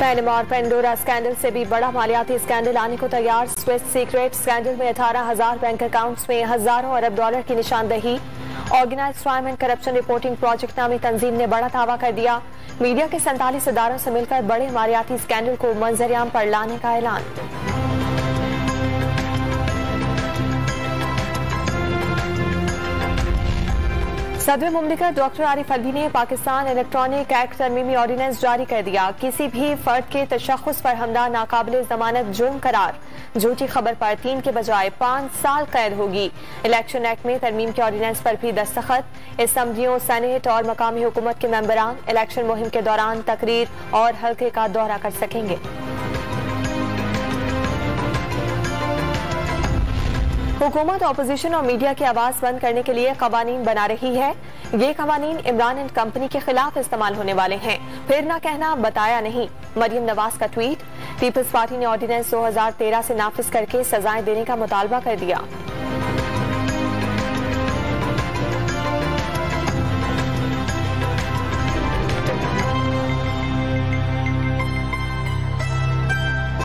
पैनमा और Pandora scandal से भी बड़ा मालियाती स्कैंडल आने को तैयार। स्विस सीक्रेट स्कैंडल में 18,000 बैंक अकाउंट्स में हजारों अरब डॉलर की निशानदही। Organised crime and corruption reporting project नामी तंजीम ने बड़ा दावा कर दिया। मीडिया के 47 इदारों से मिलकर बड़े मालियाती स्कैंडल को मंजर-ए-आम पर लाने का ऐलान। सदर मुमलिकत डॉक्टर आरिफ अलवी ने पाकिस्तान इलेक्ट्रॉनिक एक्ट तरमीमी ऑर्डिनेंस जारी कर दिया। किसी भी फर्द के तशख्खुस पर हमला नाकाबिल जमानत जुर्म करार। झूठी खबर पर 3 के बजाय 5 साल कैद होगी। इलेक्शन एक्ट में तरमीम के ऑर्डिनेंस पर भी दस्तखत। असम्बलियों, सेनेट और मकामी हुकूमत के मेंबरान इलेक्शन मुहिम के दौरान तकरीर और हल्के का दौरा कर सकेंगे। हुकूमत अपोजिशन और मीडिया की आवाज बंद करने के लिए कवानीन बना रही है। ये कवानीन इमरान एंड कंपनी के खिलाफ इस्तेमाल होने वाले हैं। फिर ना कहना बताया नहीं। मरियम नवाज का ट्वीट। पीपल्स पार्टी ने ऑर्डिनेंस 2013 से नाफिज करके सजाएं देने का मुतालबा कर दिया।